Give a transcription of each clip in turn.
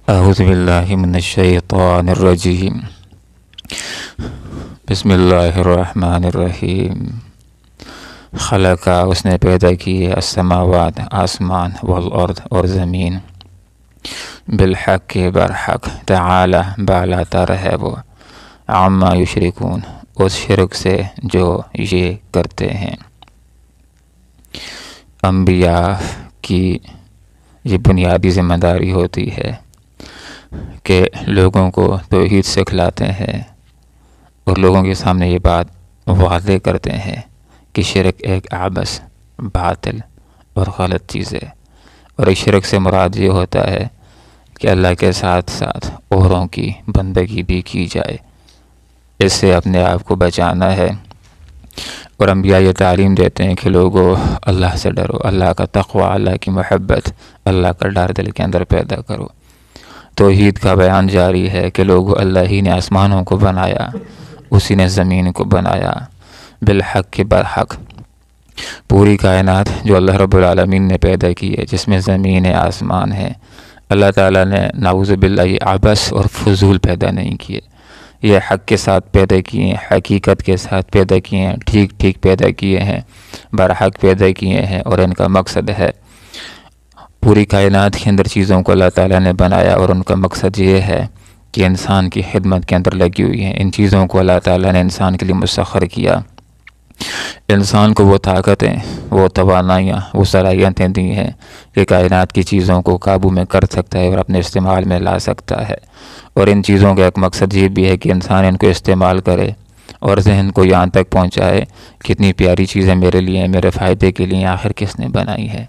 اعوذ باللہ من الشیطان الرجیم بسم اللہ الرحمن الرحیم۔ خلقہ، اس نے پیدا کیے، السماوات، آسمان، والارض، اور زمین، بالحق کے برحق، تعالی بالا تر ہے وہ، عما یشرکون، اس شرک سے جو یہ کرتے ہیں۔ انبیاء کی یہ بنیادی ذمہ داری ہوتی ہے کہ لوگوں کو توحید سکھلاتے ہیں اور لوگوں کے سامنے یہ بات واضح کرتے ہیں کہ شرک ایک عبث، باطل اور غلط چیز ہے، اور اس شرک سے مراد یہ ہوتا ہے کہ اللہ کے ساتھ ساتھ اوروں کی بندگی بھی کی جائے، اس سے اپنے آپ کو بچانا ہے۔ اور انبیاء یہ تعلیم دیتے ہیں کہ لوگوں اللہ سے ڈرو، اللہ کا تقوی، اللہ کی محبت، اللہ کا ڈر دل کے اندر پیدا کرو۔ توحید کا بیان جاری ہے کہ لوگوں اللہ ہی نے آسمانوں کو بنایا، اسی نے زمین کو بنایا، بالحق کے برحق۔ پوری کائنات جو اللہ رب العالمین نے پیدا کی ہے، جس میں زمین آسمان ہے، اللہ تعالیٰ نے نعوذ باللہ یہ عبث اور فضول پیدا نہیں کیے، یہ حق کے ساتھ پیدا کیے ہیں، حقیقت کے ساتھ پیدا کیے ہیں، ٹھیک پیدا کیے ہیں، برحق پیدا کیے ہیں، اور ان کا مقصد ہے پوری کائنات کے اندر چیزوں کو اللہ تعالیٰ نے بنایا، اور ان کا مقصد یہ ہے کہ انسان کی خدمت کے اندر لگی ہوئی ہیں۔ ان چیزوں کو اللہ تعالیٰ نے انسان کے لیے مسخر کیا، انسان کو وہ طاقتیں، وہ توانائیاں، وہ صلاحیتیں دی ہیں کہ کائنات کی چیزوں کو قابو میں کر سکتا ہے اور اپنے استعمال میں لا سکتا ہے۔ اور ان چیزوں کا ایک مقصد یہ بھی ہے کہ انسان ان کو استعمال کرے اور ذہن کو یہاں تک پہنچائے، کتنی پیاری چیزیں میرے لیے ہیں، میرے فائدے کے لیے، آخر کس نے بنائی ہے۔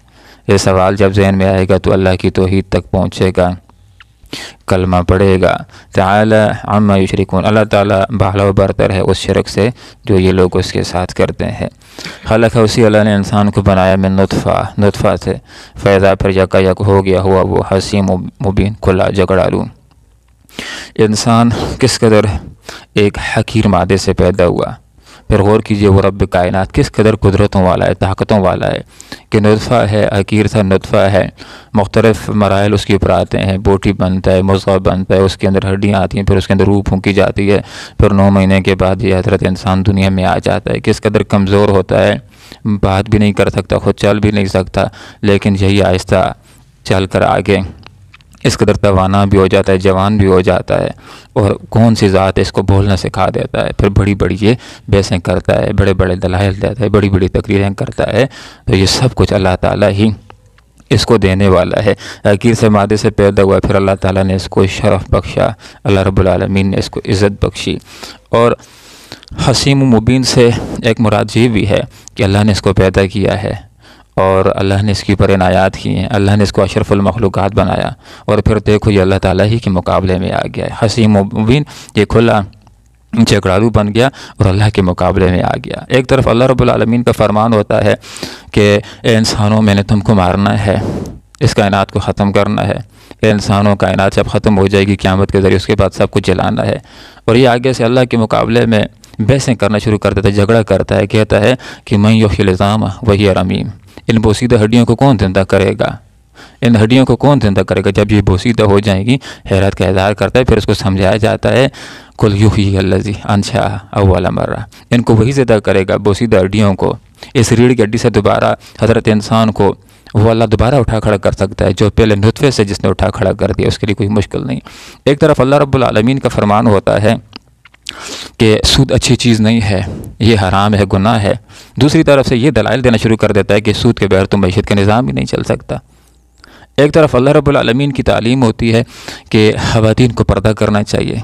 یہ سوال جب ذہن میں آئے گا تو اللہ کی توحید تک پہنچے گا، کلمہ پڑھے گا، تعالی عما یشرکون، اللہ تعالیٰ بالا و برتر ہے اس شرک سے جو یہ لوگ اس کے ساتھ کرتے ہیں۔ خلق، اسی اللہ نے انسان کو بنایا، من نطفہ سے، فیضا، پھر یکا یک ہو گیا ہوا وہ حسیم مبین، کھلا جھگڑالو۔ انسان کس قدر ایک حقیر مادے سے پیدا ہوا، پھر غور کیجئے وہ رب کائنات کس قدر قدرتوں والا ہے، طاقتوں والا ہے کہ نطفہ ہے، حقیر سا نطفہ ہے، مختلف مراحل اس کے اوپر آتے ہیں، بوٹی بنتا ہے، مضغہ بنتا ہے، اس کے اندر ہڈیاں آتی ہیں، پھر اس کے اندر روح پھونکی جاتی ہے، پھر 9 مہینے کے بعد یہ حضرت انسان دنیا میں آ جاتا ہے۔ کس قدر کمزور ہوتا ہے، بات بھی نہیں کر سکتا، خود چل بھی نہیں سکتا، لیکن یہی آہستہ چل کر آگے اس قدر توانا بھی ہو جاتا ہے، جوان بھی ہو جاتا ہے، اور کون سی ذات اس کو بولنا سکھا دیتا ہے، پھر بڑی بڑی یہ بحثیں کرتا ہے، بڑے بڑے دلائل دیتا ہے، بڑی بڑی تقریریں کرتا ہے۔ تو یہ سب کچھ اللہ تعالیٰ ہی اس کو دینے والا ہے۔ حقیر سے مادے سے پیدا ہوا، پھر اللہ تعالیٰ نے اس کو شرف بخشا، اللہ رب العالمین نے اس کو عزت بخشی۔ اور حسیم و مبین سے ایک مراد یہ بھی ہے کہ اللہ نے اس کو پیدا کیا ہے اور اللہ نے اس کے اوپر عنایات کی ہیں، اللہ نے اس کو اشرف المخلوقات بنایا، اور پھر دیکھو یہ اللہ تعالیٰ ہی کے مقابلے میں آ گیا ہے۔ حسیم و مبین، یہ کھلا جھگڑالو بن گیا اور اللہ کے مقابلے میں آ گیا۔ ایک طرف اللہ رب العالمین کا فرمان ہوتا ہے کہ اے انسانوں، میں نے تم کو مارنا ہے، اس کائنات کو ختم کرنا ہے، اے انسانوں، کائنات جب ختم ہو جائے گی قیامت کے ذریعے، اس کے بعد سب کچھ جلانا ہے۔ اور یہ آگے سے اللہ کے مقابلے میں بحثیں کرنا شروع کر دیتا ہے، جھگڑا کرتا ہے، کہتا ہے کہ من یحیی العظام وہی رمیم، ان بوسیدہ ہڈیوں کو کون زندہ کرے گا، ان ہڈیوں کو کون زندہ کرے گا جب یہ بوسیدہ ہو جائیں گی۔ حیرت کا اظہار کرتا ہے، پھر اس کو سمجھایا جاتا ہے قل یحییھا الذی انشأھا اول مرہ، ان کو وہی زندہ کرے گا، بوسیدہ ہڈیوں کو۔ اس ریڑھ کی ہڈی سے دوبارہ حضرت انسان کو وہ اللہ دوبارہ اٹھا کھڑا کر سکتا ہے، جو پہلے نطفے سے جس نے اٹھا کھڑا کر دیا، اس کے لیے کوئی مشکل نہیں۔ ایک طرف اللہ رب العالمین کا فرمان ہوتا ہے کہ سود اچھی چیز نہیں ہے، یہ حرام ہے، گناہ ہے، دوسری طرف سے یہ دلائل دینا شروع کر دیتا ہے کہ سود کے بغیر تو معیشت کا نظام ہی نہیں چل سکتا۔ ایک طرف اللہ رب العالمین کی تعلیم ہوتی ہے کہ خواتین کو پردہ کرنا چاہیے،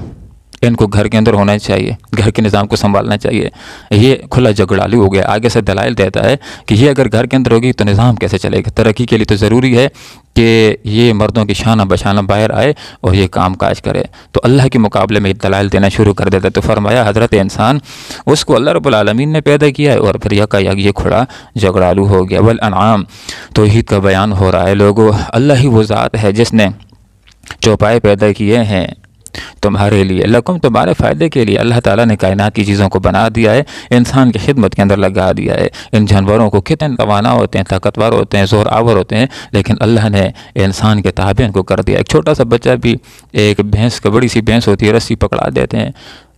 ان کو گھر کے اندر ہونا چاہیے، گھر کے نظام کو سنبھالنا چاہیے۔ یہ کھلا جھگڑالو ہو گیا، آگے سے دلائل دیتا ہے کہ یہ اگر گھر کے اندر ہوگی تو نظام کیسے چلے گا، ترقی کے لیے تو ضروری ہے کہ یہ مردوں کی شانہ بشانہ باہر آئے اور یہ کام کاج کرے۔ تو اللہ کے مقابلے میں دلائل دینا شروع کر دیتا ہے۔ تو فرمایا حضرت انسان، اس کو اللہ رب العالمین نے پیدا کیا ہے، اور پھر یکا یک یہ کھڑا جھگڑالو ہو گیا۔ والانعام، توحید کا بیان ہو رہا ہے۔ لوگوں، اللہ ہی وہ ذات ہے جس نے چوپائے پیدا کیے ہیں، تمہارے لیے، لکم تمہارے فائدے کے لیے اللہ تعالیٰ نے کائنات کی چیزوں کو بنا دیا ہے، انسان کی خدمت کے اندر لگا دیا ہے۔ ان جانوروں کو کتنے توانا ہوتے ہیں، طاقتور ہوتے ہیں، زور آور ہوتے ہیں، لیکن اللہ نے انسان کے تابع ان کو کر دیا۔ ایک چھوٹا سا بچہ بھی ایک بھینس کا، بڑی سی بھینس ہوتی ہے، رسی پکڑا دیتے ہیں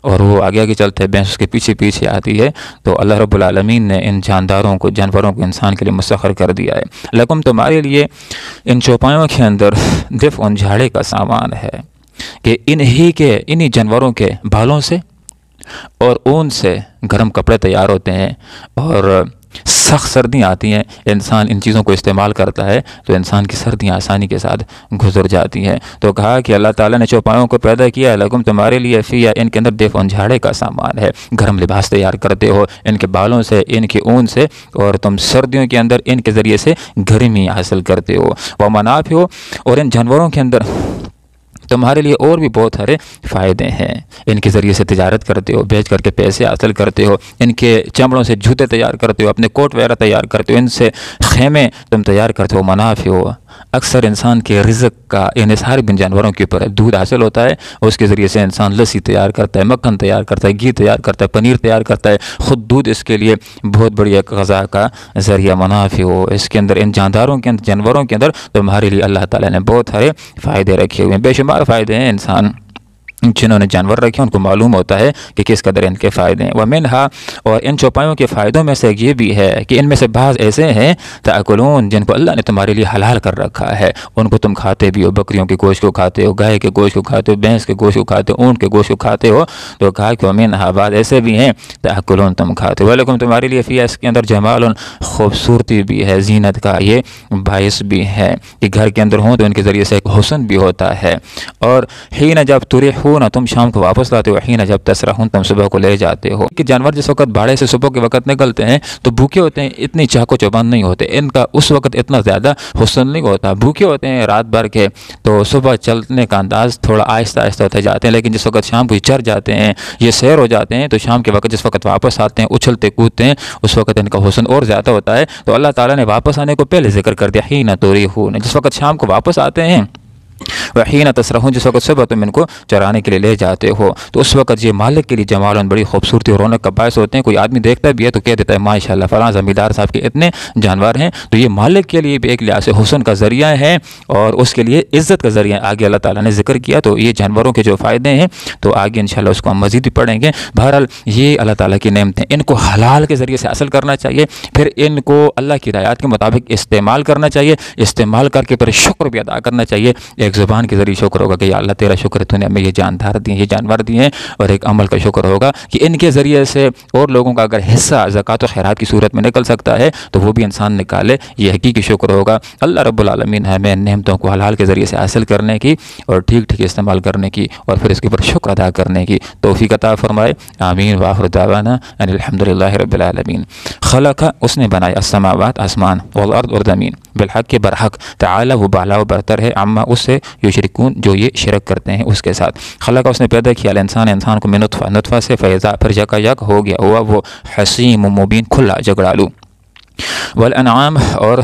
اور وہ آگے آگے چلتے ہیں، بھینس اس کے پیچھے پیچھے آتی ہے۔ تو اللہ رب العالمین نے ان جانداروں کو، جانوروں کو انسان کے لیے مسخر کر دیا ہے۔ لکم تمہارے لیے ان چوپایوں کے اندر دفع جھاڑے کا سامان ہے کہ انہی جانوروں کے بالوں سے اور اون سے گرم کپڑے تیار ہوتے ہیں، اور سخت سردیاں آتی ہیں، انسان ان چیزوں کو استعمال کرتا ہے تو انسان کی سردیاں آسانی کے ساتھ گزر جاتی ہیں۔ تو کہا کہ اللہ تعالیٰ نے چوپایوں کو پیدا کیا ہے، لکم تمہارے لیے فیہا، ان کے اندر دفع جھاڑے کا سامان ہے، گرم لباس تیار کرتے ہو ان کے بالوں سے، ان کی اون سے، اور تم سردیوں کے اندر ان کے ذریعے سے گرمی حاصل کرتے ہو۔ ومنافع، اور ان جانوروں کے اندر تمہارے لیے اور بھی بہت سارے فائدے ہیں، ان کے ذریعے سے تجارت کرتے ہو، بیچ کر کے پیسے حاصل کرتے ہو، ان کے چمڑوں سے جوتے تیار کرتے ہو، اپنے کوٹ وغیرہ تیار کرتے ہو، ان سے خیمے تم تیار کرتے ہو۔ منافع، اکثر انسان کے رزق کا انحصار بن جانوروں کے اوپر ہے، دودھ حاصل ہوتا ہے، اس کے ذریعے سے انسان لسی تیار کرتا ہے، مکھن تیار کرتا ہے، گھی تیار کرتا ہے، پنیر تیار کرتا ہے، خود دودھ اس کے لیے بہت بڑی ایک غذا کا ذریعہ۔ منافع، اس کے اندر ان جانداروں کے اندر، جانوروں کے اندر تمہارے لیے اللہ تعالیٰ نے بہت سارے فائدے رکھے ہوئے ہیں، بے شمار فائدے ہیں۔ انسان جنہوں نے جانور رکھے ان کو معلوم ہوتا ہے کہ کس قدر ان کے فائدے ہیں۔ ومنہا، اور ان چوپایوں کے فائدوں میں سے یہ بھی ہے کہ ان میں سے بعض ایسے ہیں تاکلون، جن کو اللہ نے تمہارے لیے حلال کر رکھا ہے، ان کو تم کھاتے بھی ہو، بکریوں کے گوشت کو کھاتے ہو، گائے کے گوشت کو کھاتے ہو، بھینس کے گوشت کو کھاتے ہو، اونٹ کے گوشت کو کھاتے ہو۔ تو کہا کہ ومنہا، بعض ایسے بھی ہیں تاکلون، تم کھاتے ہو، ولکم تمہارے لیے فیہا، اس کے اندر جمال، خوبصورتی بھی ہے، زینت کا یہ باعث بھی ہے کہ گھر کے اندر ہوں تو ان کے ذریعے سے ایک حسن بھی ہوتا ہے۔ اور حین جب تریحون، تم شام کو واپس لاتے ہو، حین جب تسرحون، تم صبح کو لے جاتے ہو۔ کہ جانور جس وقت باڑے سے صبح کے وقت نکلتے ہیں تو بھوکے ہوتے ہیں، اتنی چاقو چوبند نہیں ہوتے، ان کا اس وقت اتنا زیادہ حسن نہیں ہوتا، بھوکے ہوتے ہیں رات بھر کے، تو صبح چلنے کا انداز تھوڑا آہستہ آہستہ ہوتے جاتے ہیں، لیکن جس وقت شام کو چر جاتے ہیں، یہ سیر ہو جاتے ہیں، تو شام کے وقت جس وقت واپس آتے ہیں، اچھلتے کودتے ہیں، اس وقت ان کا حسن اور زیادہ ہوتا ہے۔ تو اللہ تعالیٰ نے واپس آنے کو پہلے ذکر کر دیا، حین تریحون، جس وقت شام کو واپس آتے ہیں، وحین تسرحون، جس وقت صبح تم ان کو چرانے کے لیے لے جاتے ہو، تو اس وقت یہ مالک کے لیے جمال، بڑی خوبصورتی اور رونق کا باعث ہوتے ہیں۔ کوئی آدمی دیکھتا بھی ہے تو کہہ دیتا ہے ماشاءاللہ فلاں زمیندار صاحب کے اتنے جانور ہیں، تو یہ مالک کے لیے بھی ایک لحاظ سے حسن کا ذریعہ ہے اور اس کے لیے عزت کا ذریعہ۔ آگے اللہ تعالیٰ نے ذکر کیا، تو یہ جانوروں کے جو فائدے ہیں تو آگے انشاءاللہ اس کو ہم مزید بھی پڑھیں گے۔ بہرحال یہ اللہ تعالیٰ کی نعمتیں، ان کو حلال کے ذریعے سے حاصل کرنا چاہیے، پھر ان کو اللہ کی ہدایات کے مطابق استعمال کرنا چاہیے، استعمال کر کے پھر شکر بھی ادا کرنا چاہیے۔ ایک زبان کے ذریعے شکر ہوگا کہ یا اللہ تیرا شکر ہے، تو نے ہمیں یہ جانور دیے ہیں، اور ایک عمل کا شکر ہوگا کہ ان کے ذریعے سے اور لوگوں کا اگر حصہ زکوٰۃ و خیرات کی صورت میں نکل سکتا ہے تو وہ بھی انسان نکالے، یہ حقیقی شکر ہوگا۔ اللہ رب العالمین ہمیں نعمتوں کو حلال کے ذریعے سے حاصل کرنے کی اور ٹھیک ٹھیک استعمال کرنے کی اور پھر اس کے اوپر شکر ادا کرنے کی توفیق عطا فرمائے، آمین۔ وآخر دعوانا ان الحمدللہ رب العالمین۔ خلق، اس نے بنایا، السماوات، آسمان، والارض، اور زمین، بالحق کے برحق، تعالی، وہ بالا و برتر ہے، عما، اس سے، یشرکون، جو یہ شرک کرتے ہیں اس کے ساتھ۔ خلق، اس نے پیدا کیا، انسان کو من نطفہ، نطفہ سے، فیضا، پھر یکا یک ہو گیا، ہوا وہ حسیم مبین، کھلا جھگڑالو۔ والانعام، اور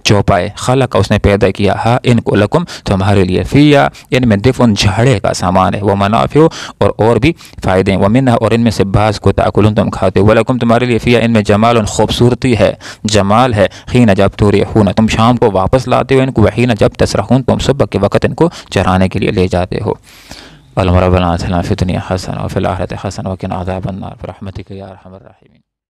چوپائے، خلق، اس نے پیدا کیا، ہا، ان کو، لکم، تمہارے لیے، فیہا، ان میں دفع جھاڑے کا سامان ہے، وہ منافع، اور بھی فائدے ہیں، ومنہا، اور ان میں سے بعض کو تاکلون، تم کھاتے ہو، ولکم، تمہارے لیے، فیہا، ان میں جمال، خوبصورتی ہے، جمال ہے، حین جب تریحون، تم شام کو واپس لاتے ہو ان کو، وحین جب تسرحون، تم صبح کے وقت ان کو چرانے کے لیے لے جاتے ہو۔ اللہم ربنا آتنا فی الدنیا حسنہ وفی الآخرۃ حسنہ وقنا عذاب النار برحمتک یا ارحم الراحمین۔